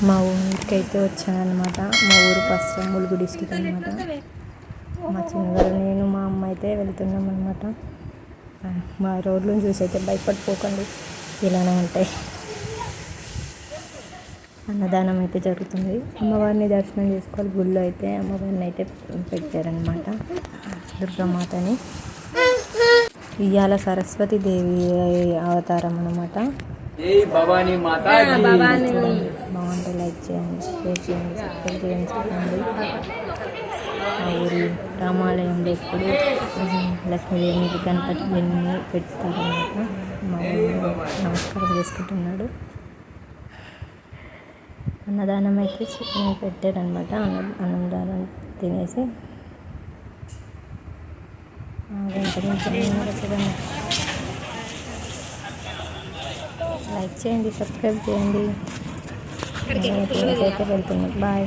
మా ఊరికైతే వచ్చానమాట. మా ఊరు ఫస్ట్ ములుగు డిస్టిక్ అనమాట. మా చిన్నగారు నేను మా అమ్మ అయితే వెళ్తున్నాం అనమాట. మా రోడ్లను చూసి అయితే భయపడిపోకండి, ఇలానే ఉంటాయి. అన్నదానం అయితే జరుగుతుంది. అమ్మవారిని దర్శనం చేసుకోవాలి. గుళ్ళో అయితే అమ్మవారిని అయితే పెట్టారనమాట, దుర్గామాతని. ఇవాళ సరస్వతి దేవి అవతారం అనమాట. బాగుంటే లైక్ చేయండి, షేర్ చేయండి, సబ్స్క్రైబ్ చేయండి, చెప్పండి. ఆ ఊరి రామాలయంలో ఎప్పుడు లక్ష్మీదేవిని గణపతి దేవిని పెడతారనమాట. మా ఊరు నమస్కారం చేసుకుంటున్నాడు. అన్నదానం అయితే పెట్టారనమాట. అన్నదానం తినేసి లైక్ చేయండి, సబ్స్క్రైబ్ చేయండి. అయితే వెళ్తున్నాం. బాయ్.